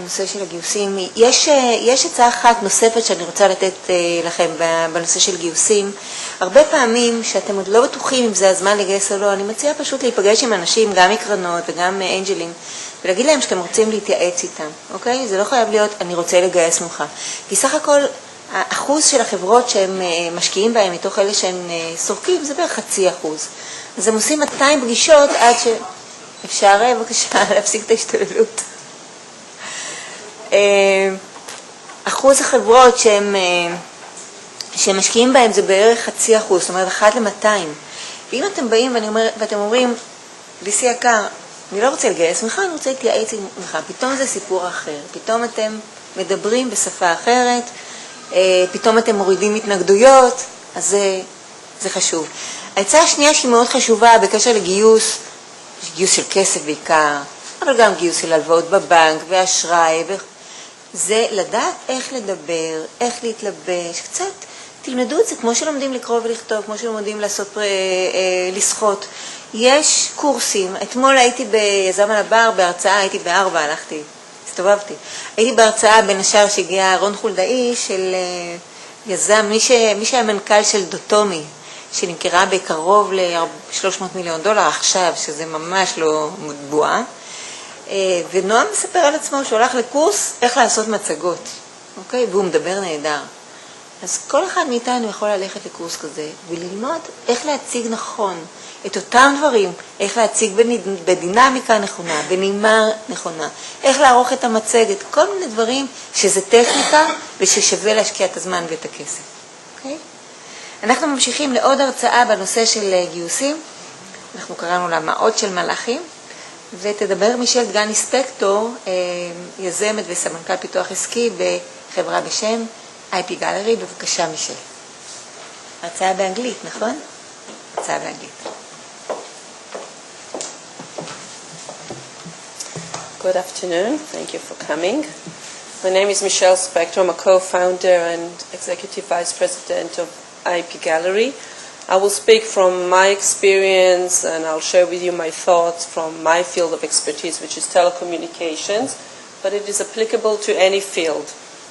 בנושא של הגיוסים. יש הצעה אחת נוספת שאני רוצה לתת לכם בנושא של גיוסים. הרבה פעמים שאתם עוד לא בטוחים אם זה הזמן לגייס או לא, אני מציעה פשוט להיפגש עם אנשים, גם מקרנות וגם אנג'לים, ולהגיד להם שאתם רוצים להתייעץ איתם, אוקיי? זה לא חייב להיות, אני רוצה לגייס ממך. כי סך הכל, האחוז של החברות שהם משקיעים בהם מתוך אלה שהם סורקים, זה בערך 0.5%. אז הם עושים 200 פגישות עד ש... אפשר בבקשה להפסיק את ההשתוללות. אחוז החברות שהם משקיעים בהם זה בערך 0.5%, זאת אומרת 1 ל-200. ואם אתם באים ואתם אומרים, ביסי יקר, אני לא רוצה לגייס ממך, אני רוצה להתייעץ ממך, פתאום זה סיפור אחר, פתאום אתם מדברים בשפה אחרת, פתאום אתם מורידים התנגדויות, אז זה חשוב. ההצעה השנייה שהיא מאוד חשובה בקשר לגיוס, גיוס של כסף בעיקר, אבל גם גיוס של הלוואות בבנק ואשראי, זה לדעת איך לדבר, איך להתלבש, קצת תלמדו את זה כמו שלומדים לקרוא ולכתוב, כמו שלומדים לשחות. יש קורסים, אתמול הייתי ביזם על הבר, בהרצאה, הייתי ב4, הלכתי, הסתובבתי. הייתי בהרצאה בין השאר שהגיע רון חולדאי של יזם, מי שהיה מנכ"ל של דוטומי, שנמכרה בקרוב ל$300 מיליון עכשיו, שזה ממש לא בועה. ונועם מספר על עצמו שהוא הולך לקורס איך לעשות מצגות, אוקיי? והוא מדבר נהדר. אז כל אחד מאיתנו יכול ללכת לקורס כזה וללמוד איך להציג נכון את אותם דברים, איך להציג בדינמיקה נכונה, בנימה נכונה, איך לערוך את המצגת, כל מיני דברים שזה טכניקה וששווה להשקיע את הזמן ואת הכסף. אוקיי? אנחנו ממשיכים לעוד הרצאה בנושא של גיוסים, אנחנו קראנו לה מעות של מלאכים, ותדבר מישל דגני-ספקטור, יזמת וסמנכ"ל פיתוח עסקי בחברה בשם IPgallery. בבקשה מישל. הרצאה באנגלית, נכון? הרצאה באנגלית. Good afternoon. Thank you for coming. My name is Michelle Spector. I'm a co-founder and executive vice president of IPgallery. I will speak from my experience and I'll share with you my thoughts from my field of expertise, which is telecommunications, but it is applicable to any field,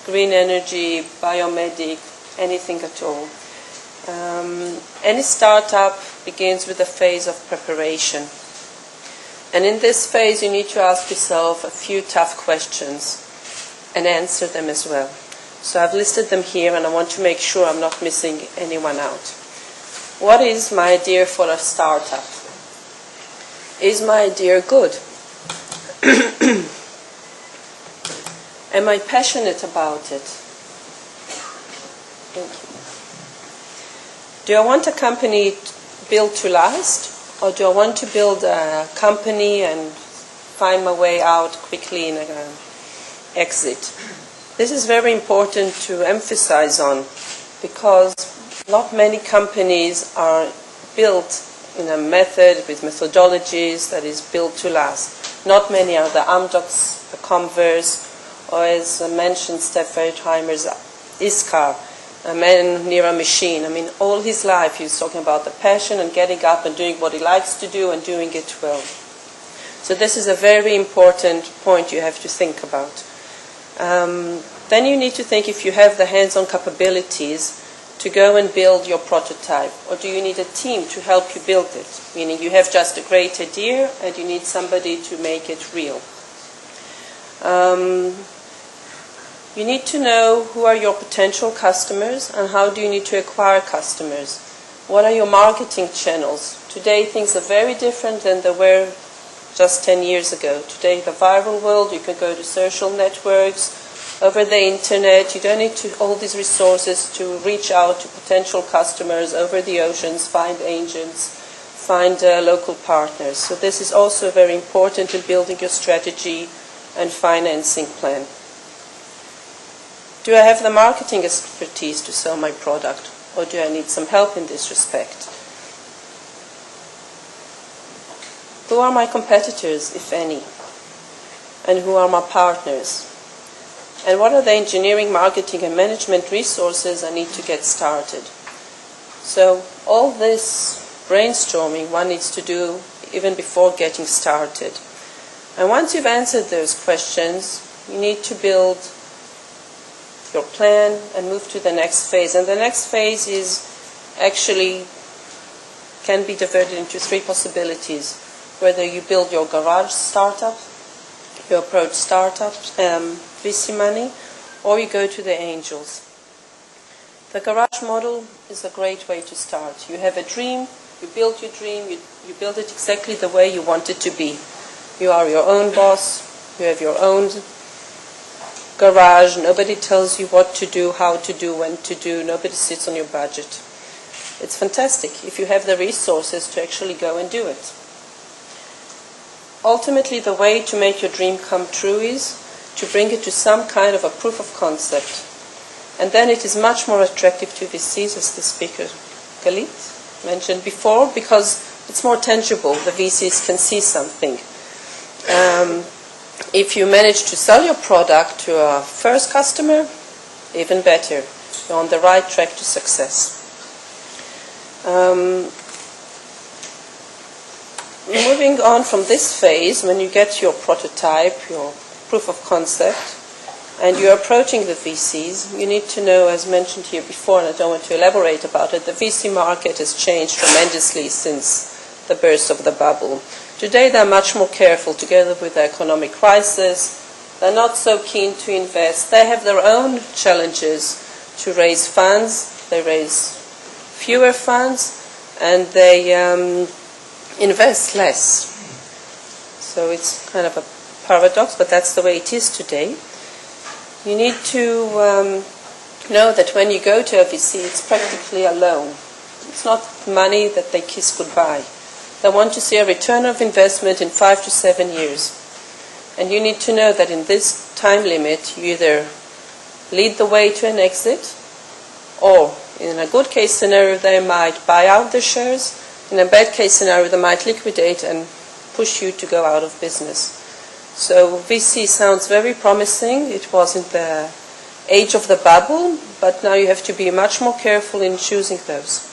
green energy, biomedic, anything at all. Any startup begins with a phase of preparation. And in this phase, you need to ask yourself a few tough questions and answer them as well. So I've listed them here, and I want to make sure I'm not missing anyone out. What is my idea for a startup? Is my idea good? Am I passionate about it? Thank you. Do I want a company built to last, or do I want to build a company and find my way out quickly in an exit? This is very important to emphasize on, because not many companies are built in a method with methodologies that is built to last. Not many are the Amdocs, the Converse, or as mentioned, Steph Wertheimer's ISCAR, a man near a machine. I mean, all his life he was talking about the passion and getting up and doing what he likes to do and doing it well. So this is a very important point you have to think about. Then you need to think if you have the hands-on capabilities to go and build your prototype, or do you need a team to help you build it? Meaning you have just a great idea and you need somebody to make it real. You need to know who are your potential customers and how do you need to acquire customers. What are your marketing channels? Today things are very different than they were just 10 years ago. Today the viral world, you can go to social networks, over the internet, you don't need all these resources to reach out to potential customers over the oceans, find agents, find local partners. So this is also very important in building your strategy and financing plan. Do I have the marketing expertise to sell my product, or do I need some help in this respect? Who are my competitors, if any? And who are my partners? And what are the engineering, marketing, and management resources I need to get started? So all this brainstorming one needs to do even before getting started. And once you've answered those questions, You need to build your plan and move to the next phase. And the next phase is actually can be divided into three possibilities. Whether you build your garage startup, you approach startups, VC money, or you go to the angels. The garage model is a great way to start. You have a dream, you build your dream, you build it exactly the way you want it to be. You are your own boss, you have your own garage, nobody tells you what to do, how to do, when to do, nobody sits on your budget. It's fantastic if you have the resources to actually go and do it. Ultimately, the way to make your dream come true is to bring it to some kind of a proof of concept. And then it is much more attractive to VCs, as the speaker, Galit, mentioned before, because it's more tangible. The VCs can see something. If you manage to sell your product to a first customer, even better. You're on the right track to success. Moving on from this phase, when you get your prototype, your proof of concept, and you're approaching the VCs, you need to know, as mentioned here before, and I don't want to elaborate about it, the VC market has changed tremendously since the burst of the bubble. Today they're much more careful, together with the economic crisis. They're not so keen to invest. They have their own challenges to raise funds. They raise fewer funds, and they invest less. So it's kind of a paradox, but that's the way it is today. You need to know that when you go to a VC, it's practically a loan. It's not money that they kiss goodbye. They want to see a return of investment in 5 to 7 years. And you need to know that in this time limit, you either lead the way to an exit, or in a good case scenario, they might buy out their shares. In a bad case scenario, they might liquidate and push you to go out of business. So VC sounds very promising. It was in the age of the bubble, but now you have to be much more careful in choosing those.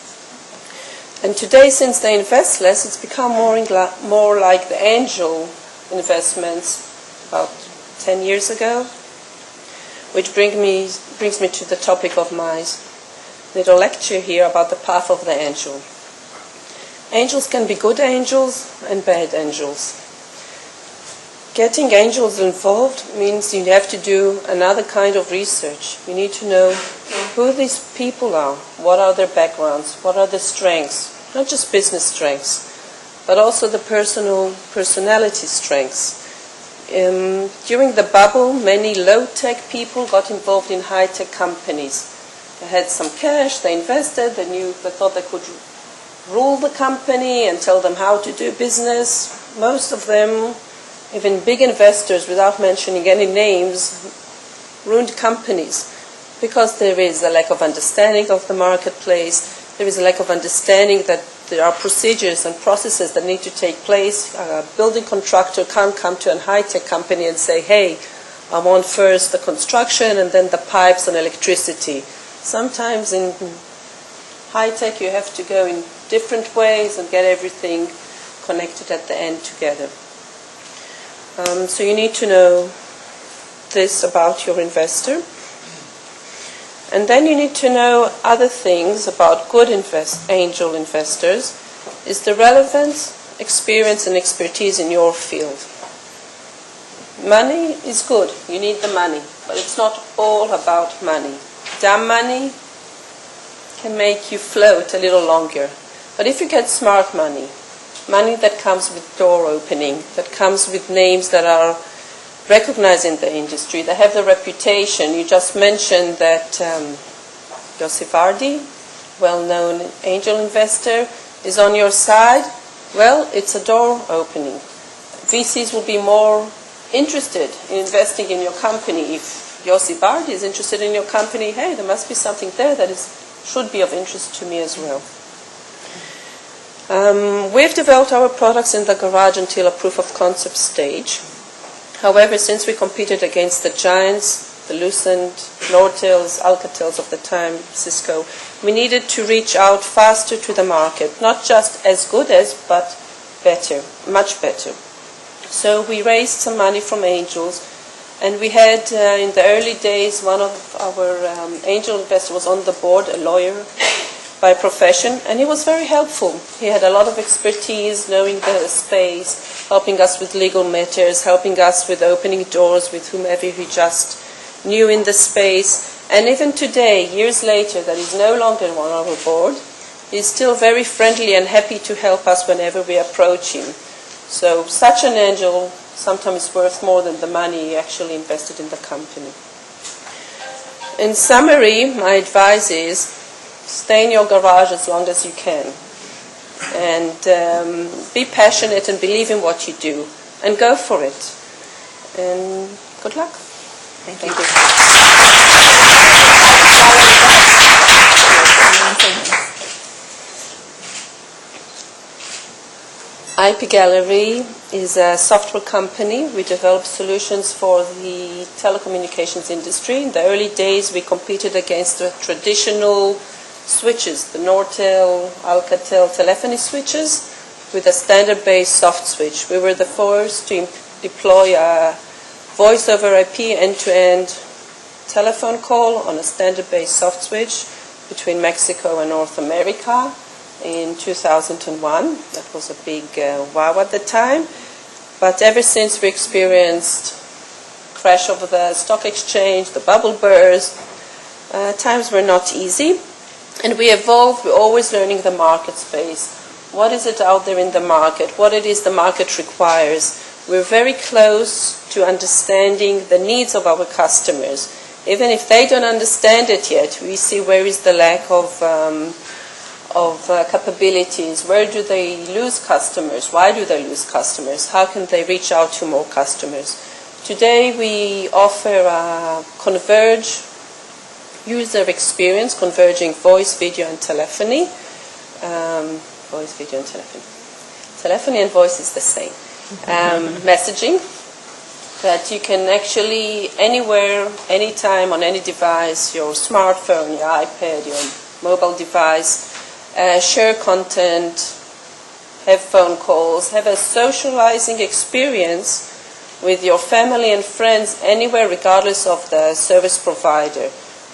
And today, since they invest less, it's become more like the angel investments about 10 years ago, which brings me to the topic of my little lecture here about the path of the angel. Angels can be good angels and bad angels. Getting angels involved means you have to do another kind of research. You need to know who these people are, what are their backgrounds, what are their strengths, not just business strengths, but also the personality strengths. During the bubble, many low-tech people got involved in high-tech companies. They had some cash, they invested, they thought they could rule the company and tell them how to do business. Most of them, even big investors, without mentioning any names, ruined companies because there is a lack of understanding of the marketplace. There is a lack of understanding that there are procedures and processes that need to take place. A building contractor can't come to a high-tech company and say, hey, I want first the construction and then the pipes and electricity. Sometimes in high-tech you have to go in different ways and get everything connected at the end together. So you need to know this about your investor. And then you need to know other things about good angel investors, is the relevance, experience and expertise in your field. Money is good, you need the money, but it's not all about money. Dumb money can make you float a little longer. But if you get smart money, money that comes with door opening, that comes with names that are recognized in the industry, they have the reputation. You just mentioned that Yossi Vardi, well-known angel investor, is on your side. Well, it's a door opening. VCs will be more interested in investing in your company. If Yossi Vardi is interested in your company, hey, there must be something there that should be of interest to me as well. We've developed our products in the garage until a proof of concept stage. However, since we competed against the giants, the Lucent, Nortels, Alcatels of the time, Cisco, we needed to reach out faster to the market, not just as good as, but better, much better. So we raised some money from angels, And we had, in the early days, one of our angel investors was on the board, a lawyer by profession, and he was very helpful. He had a lot of expertise, knowing the space, helping us with legal matters, helping us with opening doors with whomever he just knew in the space. And even today, years later, that he's no longer on our board, he's still very friendly and happy to help us whenever we approach him. So such an angel sometimes worth more than the money he actually invested in the company. In summary, my advice is stay in your garage as long as you can. And be passionate and believe in what you do. And go for it. And good luck. Thank you. IPgallery is a software company. We develop solutions for the telecommunications industry. In the early days, we competed against the traditional switches, the Nortel, Alcatel telephony switches, with a standard-based soft switch. We were the first to deploy a voice over IP end-to-end telephone call on a standard-based soft switch between Mexico and North America in 2001. That was a big wow at the time. But ever since we experienced crash of the stock exchange, the bubble burst, times were not easy. And we evolved. We're always learning the market space. What is it out there in the market? What it is the market requires. We're very close to understanding the needs of our customers. Even if they don't understand it yet, we see where is the lack of capabilities. Where do they lose customers? Why do they lose customers? How can they reach out to more customers? Today we offer a converged user experience, converging voice, video, and telephony. Voice, video, and telephony. Telephony and voice is the same. Messaging, that you can actually anywhere, anytime, on any device, your smartphone, your iPad, your mobile device, share content, have phone calls, have a socializing experience with your family and friends anywhere, regardless of the service provider.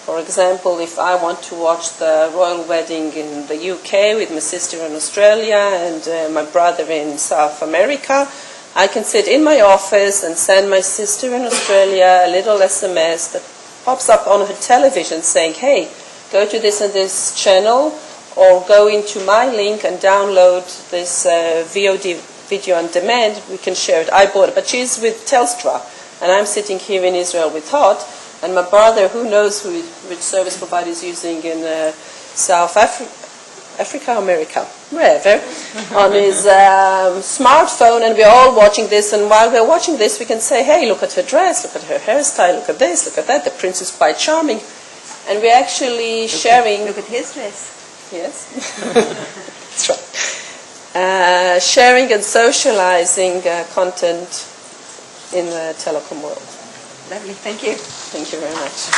For example, if I want to watch the royal wedding in the UK with my sister in Australia and my brother in South America, I can sit in my office and send my sister in Australia a little SMS that pops up on her television saying, hey, go to this and this channel, or go into my link and download this VOD, video on demand. We can share it. I bought it, but she's with Telstra, and I'm sitting here in Israel with HOT, and my brother, who knows which service provider is using in South Africa, America, wherever, on his smartphone, and we're all watching this, and while we're watching this, we can say, hey, look at her dress, look at her hairstyle, look at this, look at that, the prince is quite charming, and we're actually sharing... Look at his dress. Yes, that's right. Sharing and socializing content in the telecom world. Lovely, thank you. Thank you very much.